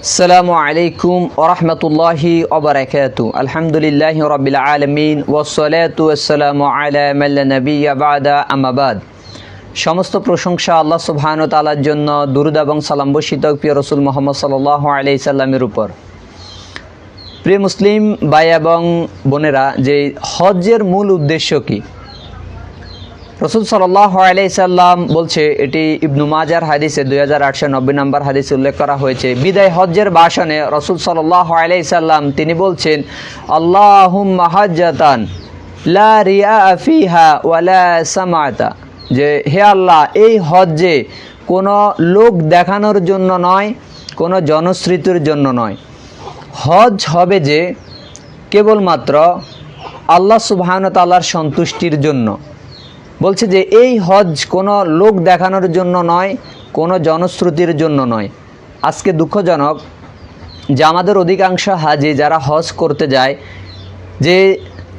আসসালামু আলাইকুম ওরহমতুল্লাহি ওবারাকাতু। আলহামদুলিল্লাহি রাব্বিল আলামিন ওয়াসসালাতু ওয়াসসালামু আলা মান লা নাবিয়্যা বা'দা, আম্মা বাদ। সমস্ত প্রশংসা আল্লাহ সুবহানাহু ওয়া তাআলার জন্য, দুরূদ এবং সালাম বর্ষিত প্রিয় রাসূল মুহাম্মদ সাল্লাল্লাহু আলাইহি সাল্লামের উপর। প্রিয় মুসলিম ভাই এবং বোনেরা, যে হজ্জের মূল উদ্দেশ্য কি? রাসূল সাল্লাল্লাহু আলাইহি সাল্লাম বলছে, এটি ইবনু মাজার হাদিসে 2890 নম্বর হাদিসে উল্লেখ করা হয়েছে। বিদায় হজ্জের ভাষণে রাসূল সাল্লাল্লাহু আলাইহি সাল্লাম তিনি বলছেন, আল্লাহুম্মা হাজ্জাতান লা রিয়া ফিহা ওয়ালা সামাতা, যে হে আল্লাহ, এই হজ্জে কোনো লোক দেখানোর জন্য নয়, কোনো জনশ্রুতির জন্য নয়। হজ হবে যে কেবলমাত্র আল্লাহ সুবহানাহু ওয়া তাআলার সন্তুষ্টির জন্য। বলছে যে এই হজ কোনো লোক দেখানোর জন্য নয়, কোনো জনশ্রুতির জন্য নয়। আজকে দুঃখজনক যে আমাদের অধিকাংশ হাজি যারা হজ করতে যায়, যে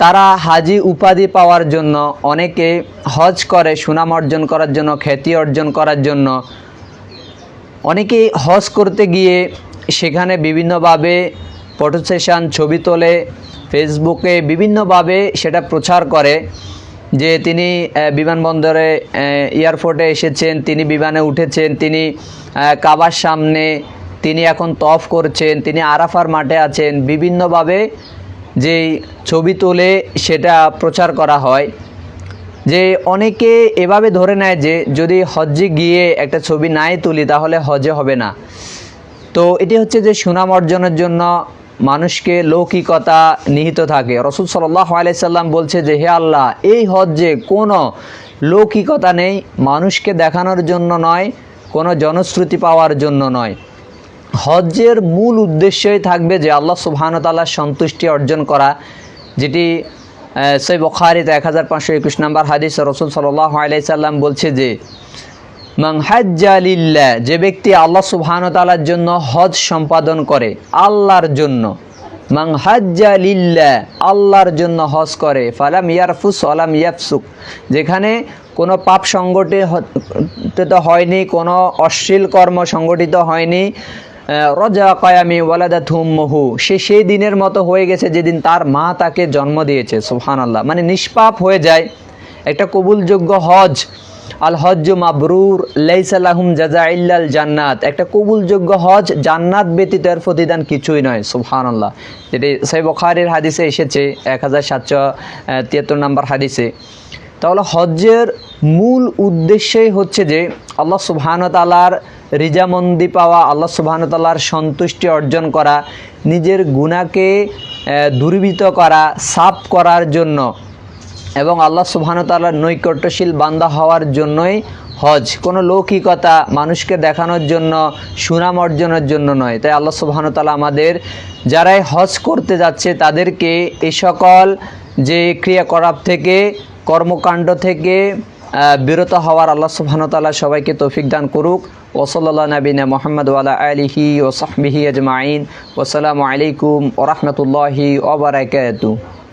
তারা হাজি উপাধি পাওয়ার জন্য, অনেকে হজ করে সুনাম অর্জন করার জন্য, খ্যাতি অর্জন করার জন্য। অনেকেই হজ করতে গিয়ে সেখানে বিভিন্নভাবে ফটো সেশন, ছবি তোলে, ফেসবুকে বিভিন্নভাবে সেটা প্রচার করে যে তিনি বিমানবন্দরে এয়ারপোর্টে এসেছেন, তিনি বিমানে উঠেছেন, তিনি কাবার সামনে, তিনি এখন তওয়াফ করছেন, তিনি আরাফার মাঠে আছেন। বিভিন্নভাবে যেই ছবি তোলে সেটা প্রচার করা হয়। যে অনেকে এভাবে ধরে নেয় যে যদি হজ্জে গিয়ে একটা ছবি নাই তুলি তাহলে হজে হবে না। তো এটি হচ্ছে যে সুনাম অর্জনের জন্য মানুষকে লৌকিকতা নিহিত থাকে। রাসূল সাল্লাল্লাহু আলাইহি সাল্লাম বলছে যে হে আল্লাহ, এই হজ্জে কোনো লৌকিকতা নেই, মানুষকে দেখানোর জন্য নয়, কোনো জনশ্রুতি পাওয়ার জন্য নয়। হজ্জের মূল উদ্দেশ্যই থাকবে যে আল্লাহ সুবহানাহু ওয়া তাআলার সন্তুষ্টি অর্জন করা, যেটি সহিহ বুখারীতে 1521 নম্বর হাদিস রাসূল সাল্লাল্লাহু আলাইহি সাল্লাম বলছে যে মান হাজ্জা লিল্লাহ, যে ব্যক্তি আল্লাহ সুবহানাহু ওয়া তাআলার জন্য হজ সম্পাদন করে, আল্লাহর জন্য। মান হাজ্জা লিল্লাহ, আল্লাহর জন্য হজ করে, ফালাম ইয়ারফুস ওয়ালাম ইয়াফসুক, যেখানে কোনো পাপ সংগঠিত হয়নি, কোনো অশ্লীল কর্ম সংগঠিত হয়নি। রজা কায়ামি ওয়ালাদাতহু উম্মুহু, সে সেই দিনের মতো হয়ে গেছে যেদিন তার মা তাকে জন্ম দিয়েছে। সুবহানাল্লাহ, মানে নিষ্পাপ হয়ে যায়। একটা কবুলযোগ্য হজ, আল হজ্জু মাবরুর লাইসা লাহুম জাযা ইল্লাল জান্নাত, একটা কবুলযোগ্য হজ, জান্নাত ব্যতীত এর প্রতিদান কিছুই নয়। সুবহানাল্লাহ, যেটি সহিহ বুখারীর হাদিসে এসেছে 1773 নম্বর হাদিসে। তাহলে হজ্জের মূল উদ্দেশ্যই হচ্ছে যে আল্লাহ সুবহানাহু ওয়া তাআলার রিজামন্দি পাওয়া, আল্লাহ সুবহানাহু ওয়া তাআলার সন্তুষ্টি অর্জন করা, নিজের গুনাহকে দূরীভূত করা, সাফ করার জন্য, এবং আল্লাহ সুবহানাহু ওয়া তাআলার নৈকট্যশীল বান্দা হওয়ার জন্যই হজ। কোনো লৌকিকতা, মানুষকে দেখানোর জন্য, সুনাম অর্জনের জন্য নয়। তাই আল্লাহ সুবহানাহু ওয়া তাআলা আমাদের যারাই হজ করতে যাচ্ছে তাদেরকে এই সকল যে ক্রিয়াকলাপ থেকে, কর্মকাণ্ড থেকে বিরত হওয়ার আল্লাহ সুবহানাহু ওয়া তাআলা সবাইকে তৌফিক দান করুক। ওয়া সাল্লাল্লাহু নবিনা মুহাম্মদ ওয়া আলা আলিহি ওয়া সাহবিহি আজমাইন। ওয়া আসসালামু আলাইকুম ওয়া রাহমাতুল্লাহি ওয়া বারাকাতুহু।